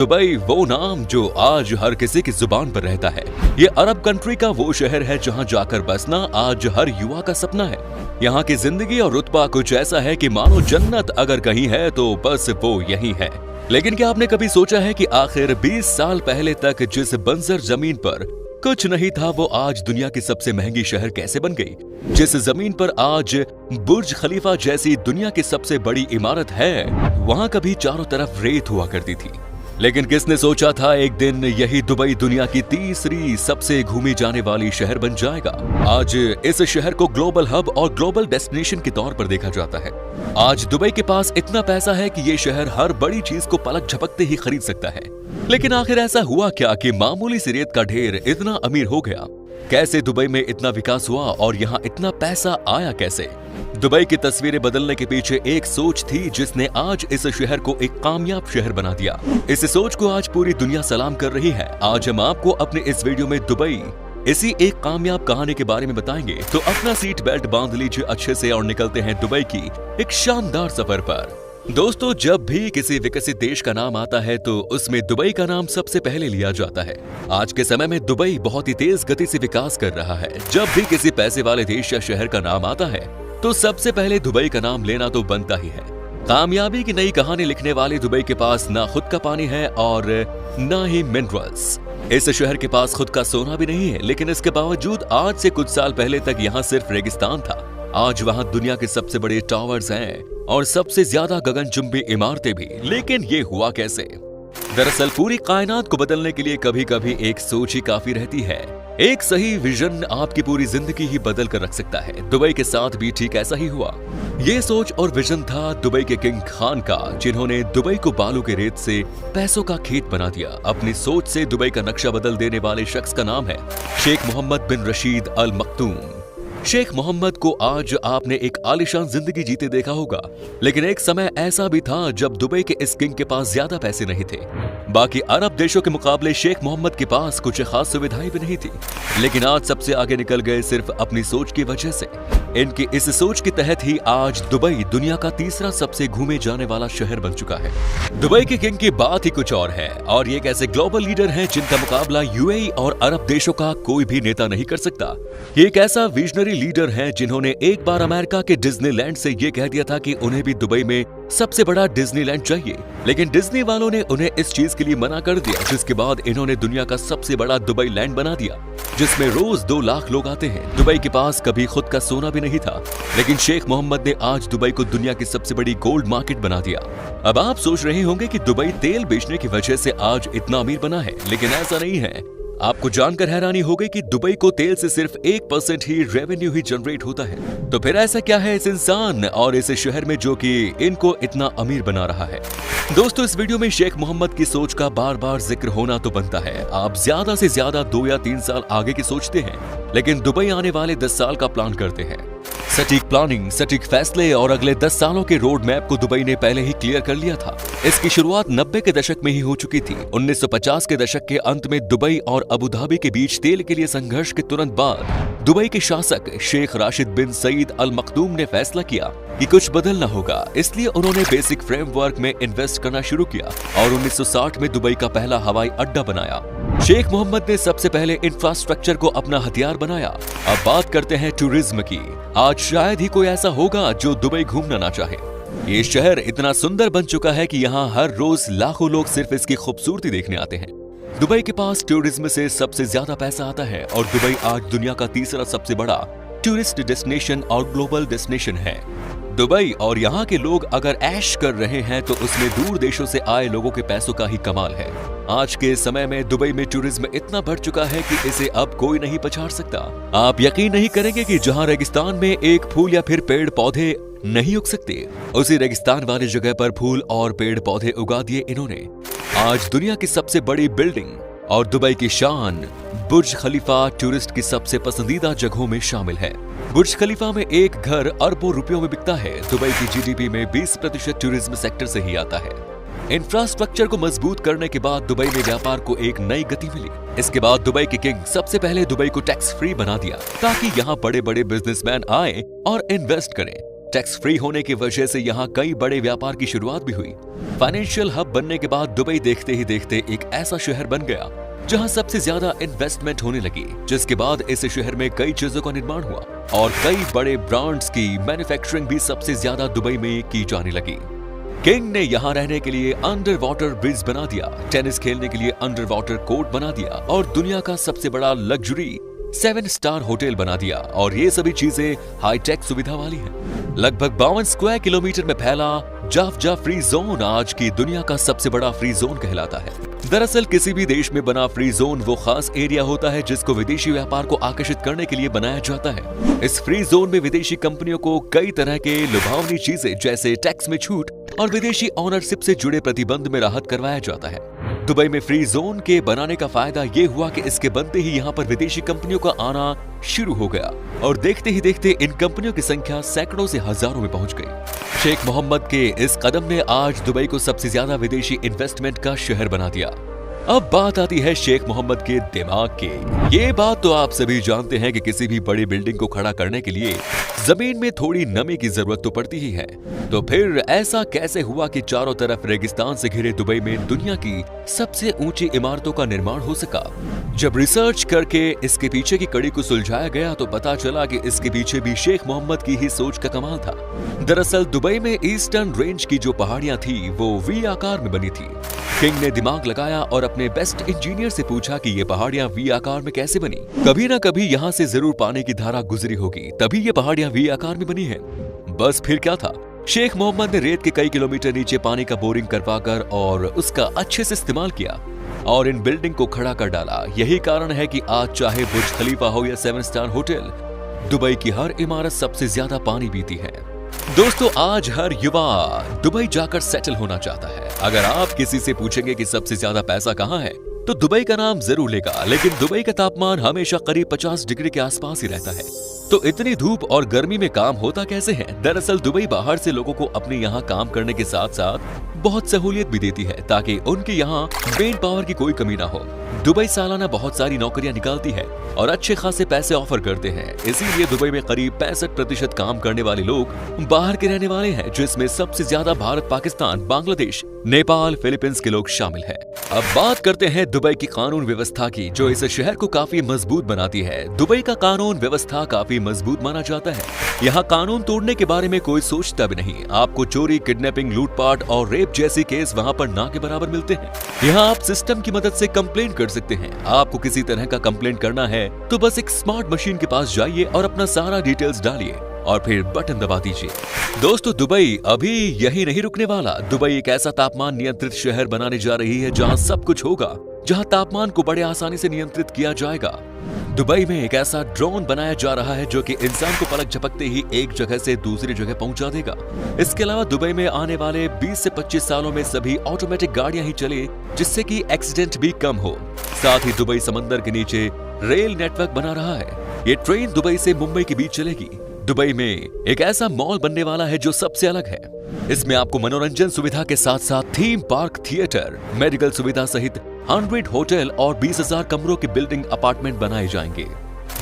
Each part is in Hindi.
दुबई वो नाम जो आज हर किसी की जुबान पर रहता है। ये अरब कंट्री का वो शहर है जहां जाकर बसना आज हर युवा का सपना है। यहाँ की जिंदगी और रुतबा कुछ ऐसा है कि मानो जन्नत अगर कहीं है तो बस वो यही है। लेकिन क्या आपने कभी सोचा है कि आखिर 20 साल पहले तक जिस बंजर जमीन पर कुछ नहीं था वो आज दुनिया की सबसे महंगी शहर कैसे बन गई? जिस जमीन पर आज बुर्ज खलीफा जैसी दुनिया की सबसे बड़ी इमारत है, वहाँ कभी चारों तरफ रेत हुआ करती थी। लेकिन किसने सोचा था एक दिन यही दुबई दुनिया की तीसरी सबसे घूमी जाने वाली शहर बन जाएगा। आज इस शहर को ग्लोबल हब और ग्लोबल डेस्टिनेशन के तौर पर देखा जाता है। आज दुबई के पास इतना पैसा है कि ये शहर हर बड़ी चीज को पलक झपकते ही खरीद सकता है। लेकिन आखिर ऐसा हुआ क्या कि मामूली सी रेत का ढेर इतना अमीर हो गया? कैसे दुबई में इतना विकास हुआ और यहाँ इतना पैसा आया कैसे? दुबई की तस्वीरें बदलने के पीछे एक सोच थी जिसने आज इस शहर को एक कामयाब शहर बना दिया। इस सोच को आज पूरी दुनिया सलाम कर रही है। आज हम आपको अपने इस वीडियो में दुबई इसी एक कामयाब कहानी के बारे में बताएंगे, तो अपना सीट बेल्ट बांध लीजिए अच्छे से और निकलते हैं दुबई की एक शानदार सफर पर। दोस्तों, जब भी किसी विकसित देश का नाम आता है तो उसमें दुबई का नाम सबसे पहले लिया जाता है। आज के समय में दुबई बहुत ही तेज गति से विकास कर रहा है। जब भी किसी पैसे वाले देश या शहर का नाम आता है तो सबसे पहले दुबई का नाम लेना तो बनता ही है। कामयाबी की नई कहानी लिखने वाले दुबई के पास ना खुद का पानी है और ना ही मिनरल्स। इस शहर के पास खुद का सोना भी नहीं है, लेकिन इसके बावजूद आज से कुछ साल पहले तक यहाँ सिर्फ रेगिस्तान था। आज वहाँ दुनिया के सबसे बड़े टावर्स हैं और सबसे ज्यादा गगनचुंबी इमारतें भी। लेकिन ये हुआ कैसे? दरअसल पूरी कायनात को बदलने के लिए कभी कभी एक सोच ही काफी रहती है। एक सही विजन आपकी पूरी जिंदगी ही बदल कर रख सकता है। दुबई के साथ भी ठीक ऐसा ही हुआ। ये सोच और विजन था दुबई के किंग खान का, जिन्होंने दुबई को बालू के रेत से पैसों का खेत बना दिया। अपनी सोच से दुबई का नक्शा बदल देने वाले शख्स का नाम है शेख मोहम्मद बिन रशीद अल मखदूम। शेख मोहम्मद को आज आपने एक आलीशान जिंदगी जीते देखा होगा, लेकिन एक समय ऐसा भी था जब दुबई के इस किंग के पास ज्यादा पैसे नहीं थे। बाकी अरब देशों के मुकाबले शेख मोहम्मद के पास कुछ खास सुविधाएं भी नहीं थी, लेकिन आज सबसे आगे निकल गए सिर्फ अपनी सोच की वजह से। इनकी इस सोच के तहत ही आज दुबई दुनिया का तीसरा सबसे घूमे जाने वाला शहर बन चुका है। दुबई के किंग की बात ही कुछ और है, और ये एक ऐसे ग्लोबल लीडर हैं जिनका मुकाबला यूएई और अरब देशों का कोई भी नेता नहीं कर सकता। ये एक ऐसा विजनरी लीडर हैं जिन्होंने एक बार अमेरिका के डिज्नीलैंड से ये कह दिया था कि उन्हें भी दुबई में सबसे बड़ा डिज्नीलैंड चाहिए, लेकिन डिज्नी वालों ने उन्हें इस चीज के लिए मना कर दिया, जिसके बाद इन्होंने दुनिया का सबसे बड़ा दुबई लैंड बना दिया, जिसमें रोज 2 लाख लोग आते हैं। दुबई के पास कभी खुद का सोना भी नहीं था, लेकिन शेख मोहम्मद ने आज दुबई को दुनिया की सबसे बड़ी गोल्ड मार्केट बना दिया। अब आप सोच रहे होंगे कि दुबई तेल बेचने की वजह से आज इतना अमीर बना है, लेकिन ऐसा नहीं है। आपको जानकर हैरानी हो गई कि दुबई को तेल से सिर्फ 1% ही रेवेन्यू ही जनरेट होता है। तो फिर ऐसा क्या है इस इंसान और इस शहर में जो कि इनको इतना अमीर बना रहा है? दोस्तों, इस वीडियो में शेख मोहम्मद की सोच का बार बार जिक्र होना तो बनता है। आप ज्यादा से ज्यादा 2 या 3 साल आगे की सोचते हैं, लेकिन दुबई आने वाले 10 साल का प्लान करते हैं। सटीक प्लानिंग, सटीक फैसले और अगले 10 सालों के रोड मैप को दुबई ने पहले ही क्लियर कर लिया था। इसकी शुरुआत 90 के दशक में ही हो चुकी थी। 1950 के दशक के अंत में दुबई और अबू धाबी के बीच तेल के लिए संघर्ष के तुरंत बाद दुबई के शासक शेख राशिद बिन सईद अल मखदूम ने फैसला किया कि कुछ बदलना होगा। इसलिए उन्होंने बेसिक फ्रेमवर्क में इन्वेस्ट करना शुरू किया और 1960 में दुबई का पहला हवाई अड्डा बनाया। शेख मोहम्मद ने सबसे पहले इंफ्रास्ट्रक्चर को अपना हथियार बनाया। अब बात करते हैं टूरिज्म की। आज शायद ही कोई ऐसा होगा जो दुबई घूमना ना चाहे। ये शहर इतना सुंदर बन चुका है कि यहाँ हर रोज लाखों लोग सिर्फ इसकी खूबसूरती देखने आते हैं। दुबई के पास टूरिज्म से सबसे ज्यादा पैसा आता है और दुबई आज दुनिया का तीसरा सबसे बड़ा टूरिस्ट डेस्टिनेशन और ग्लोबल डेस्टिनेशन है। दुबई और यहाँ के लोग अगर ऐश कर रहे हैं तो उसमें दूर देशों से आए लोगों के पैसों का ही कमाल है। आज के समय में दुबई में टूरिज्म इतना बढ़ चुका है कि इसे अब कोई नहीं पछाड़ सकता। आप यकीन नहीं करेंगे कि जहाँ रेगिस्तान में एक फूल या फिर पेड़ पौधे नहीं उग सकते, उसी रेगिस्तान वाली जगह पर फूल और पेड़ पौधे उगा दिए इन्होंने। आज दुनिया की सबसे बड़ी बिल्डिंग और दुबई की शान बुर्ज खलीफा टूरिस्ट की सबसे पसंदीदा जगहों में शामिल है। बुर्ज खलीफा में एक घर अरबों रुपयों में बिकता है। दुबई की जीडीपी में 20% टूरिज्म सेक्टर से ही आता है। इंफ्रास्ट्रक्चर को मजबूत करने के बाद दुबई में व्यापार को एक नई गति मिली। इसके बाद दुबई के किंग सबसे पहले दुबई को टैक्स फ्री बना दिया ताकि यहाँ बड़े बड़े बिजनेसमैन आए और इन्वेस्ट करें। टैक्स फ्री होने की वजह से यहाँ कई बड़े व्यापार की शुरुआत भी हुई। फाइनेंशियल हब बनने के बाद दुबई देखते ही देखते एक ऐसा शहर बन गया जहां सबसे ज्यादा इन्वेस्टमेंट होने लगी, जिसके बाद इस शहर में कई चीजों का निर्माण हुआ और कई बड़े ब्रांड्स की मैन्युफैक्चरिंग भी सबसे ज्यादा दुबई में की जाने लगी। किंग ने यहाँ रहने के लिए अंडर वाटर ब्रिज बना दिया, टेनिस खेलने के लिए अंडर वाटर कोर्ट बना दिया और दुनिया का सबसे बड़ा लग्जरी 7 स्टार होटल बना दिया। और ये सभी चीजें हाईटेक सुविधा वाली हैं। लगभग 52 स्क्वायर किलोमीटर में फैला जाफजा फ्री जोन आज की दुनिया का सबसे बड़ा फ्री जोन कहलाता है। दरअसल किसी भी देश में बना फ्री जोन वो खास एरिया होता है जिसको विदेशी व्यापार को आकर्षित करने के लिए बनाया जाता है। इस फ्री जोन में विदेशी कंपनियों को कई तरह के लुभावनी चीजें जैसे टैक्स में छूट और विदेशी ओनरशिप से जुड़े प्रतिबंध में राहत करवाया जाता है। दुबई में फ्री जोन के बनाने का फायदा ये हुआ कि इसके बनते ही यहाँ पर विदेशी कंपनियों का आना शुरू हो गया और देखते ही देखते इन कंपनियों की संख्या सैकड़ों से हजारों में पहुंच गई। शेख मोहम्मद के इस कदम ने आज दुबई को सबसे ज्यादा विदेशी इन्वेस्टमेंट का शहर बना दिया। अब बात आती है शेख मोहम्मद के दिमाग की। ये बात तो आप सभी जानते हैं कि किसी भी बड़ी बिल्डिंग को खड़ा करने के लिए जमीन में थोड़ी नमी की जरूरत तो पड़ती ही है। तो फिर ऐसा कैसे हुआ कि चारों तरफ रेगिस्तान से घिरे दुबई में दुनिया की सबसे ऊंची इमारतों का निर्माण हो सका? जब रिसर्च करके इसके पीछे की कड़ी को सुलझाया गया तो पता चला कि इसके पीछे भी शेख मोहम्मद की ही सोच का कमाल था। दरअसल दुबई में ईस्टर्न रेंज की जो पहाड़ियां थी वो वी आकार में बनी थी। किंग ने दिमाग लगाया और अपने बेस्ट इंजीनियर से पूछा कि ये पहाड़ियां वी आकार में कैसे बनी। कभी ना कभी यहाँ से जरूर पानी की धारा गुजरी होगी, तभी ये पहाड़ियां वी आकार में बनी है। बस फिर क्या था, शेख मोहम्मद ने रेत के कई किलोमीटर नीचे पानी का बोरिंग करवाकर और उसका अच्छे से इस्तेमाल किया और इन बिल्डिंग को खड़ा कर डाला। यही कारण है कि आज चाहे बुर्ज खलीफा हो या 7 स्टार होटल, दुबई की हर इमारत सबसे ज्यादा पानी पीती है। दोस्तों, आज हर युवा दुबई जाकर सेटल होना चाहता है। अगर आप किसी से पूछेंगे कि सबसे ज्यादा पैसा कहाँ है तो दुबई का नाम जरूर लेगा, लेकिन दुबई का तापमान हमेशा करीब 50 डिग्री के आसपास ही रहता है। तो इतनी धूप और गर्मी में काम होता कैसे है? दरअसल दुबई बाहर से लोगों को अपने यहाँ काम करने के साथ साथ बहुत सहूलियत भी देती है ताकि उनके यहाँ ब्रेन पावर की कोई कमी ना हो। दुबई सालाना बहुत सारी नौकरियां निकालती है और अच्छे खासे पैसे ऑफर करते हैं। इसीलिए दुबई में करीब 65% काम करने वाले लोग बाहर के रहने वाले हैं, जिसमें सबसे ज्यादा भारत, पाकिस्तान, बांग्लादेश, नेपाल, फिलीपींस के लोग शामिल हैं। अब बात करते हैं दुबई की कानून व्यवस्था की, जो इस शहर को काफी मजबूत बनाती है। दुबई का कानून व्यवस्था काफी मजबूत माना जाता है। यहाँ कानून तोड़ने के बारे में कोई सोचता भी नहीं। आपको चोरी, किडनैपिंग, लूटपाट और रेप जैसी केस वहाँ पर ना के बराबर मिलते हैं। यहाँ आप सिस्टम की मदद से कंप्लेंट कर सकते हैं। आपको किसी तरह का कंप्लेंट करना है तो बस एक स्मार्ट मशीन के पास जाइए और अपना सारा डिटेल्स डालिए और फिर बटन दबा दीजिए। दोस्तों, दुबई अभी यही नहीं रुकने वाला। दुबई एक ऐसा तापमान नियंत्रित शहर बनाने जा रही है जहां सब कुछ होगा, जहां तापमान को बड़े आसानी से नियंत्रित किया जाएगा। दुबई में एक ऐसा ड्रोन बनाया जा रहा है जो कि इंसान को पलक झपकते ही एक जगह से दूसरी जगह पहुंचा देगा। इसके अलावा दुबई में आने वाले 20 से 25 सालों में सभी ऑटोमेटिक गाड़ियां ही चले, जिससे कि एक्सीडेंट भी कम हो। साथ ही दुबई समंदर के नीचे रेल नेटवर्क बना रहा है। ये ट्रेन दुबई से मुंबई के बीच चलेगी। दुबई में एक ऐसा मॉल बनने वाला है जो सबसे अलग है। इसमें आपको मनोरंजन सुविधा के साथ साथ थीम पार्क, थिएटर, मेडिकल सुविधा सहित 100 होटल और 20,000 कमरों के बिल्डिंग अपार्टमेंट बनाए जाएंगे।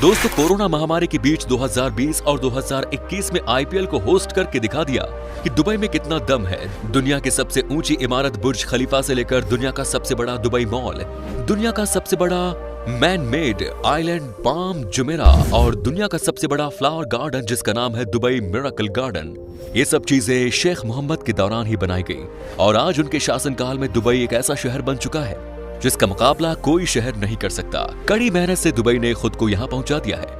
दोस्तों, कोरोना महामारी के बीच 2020 और 2021 में IPL को होस्ट करके दिखा दिया कि दुबई में कितना दम है। दुनिया की सबसे ऊंची इमारत बुर्ज खलीफा से लेकर दुनिया का सबसे बड़ा दुबई मॉल, दुनिया का सबसे बड़ा man made island palm Jumeirah और दुनिया का सबसे बड़ा फ्लावर गार्डन जिसका नाम है दुबई मिरेकल गार्डन। ये सब चीजें शेख मोहम्मद के दौरान ही बनाई गई और आज उनके शासनकाल में दुबई एक ऐसा शहर बन चुका है जिसका मुकाबला कोई शहर नहीं कर सकता। कड़ी मेहनत से दुबई ने खुद को यहाँ पहुंचा दिया है।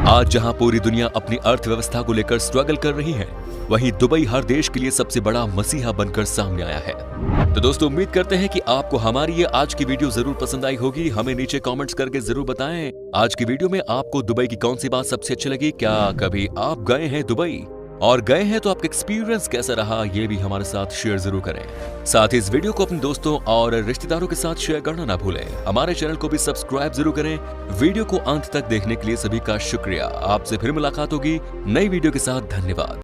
आज जहां पूरी दुनिया अपनी अर्थव्यवस्था को लेकर स्ट्रगल कर रही है, वहीं दुबई हर देश के लिए सबसे बड़ा मसीहा बनकर सामने आया है। तो दोस्तों, उम्मीद करते हैं कि आपको हमारी ये आज की वीडियो जरूर पसंद आई होगी। हमें नीचे कमेंट्स करके जरूर बताएं आज की वीडियो में आपको दुबई की कौन सी बात सबसे अच्छी लगी। क्या कभी आप गए हैं दुबई, और गए हैं तो आपका एक्सपीरियंस कैसा रहा, ये भी हमारे साथ शेयर जरूर करें। साथ ही इस वीडियो को अपने दोस्तों और रिश्तेदारों के साथ शेयर करना ना भूलें। हमारे चैनल को भी सब्सक्राइब जरूर करें। वीडियो को अंत तक देखने के लिए सभी का शुक्रिया। आपसे फिर मुलाकात होगी नई वीडियो के साथ। धन्यवाद।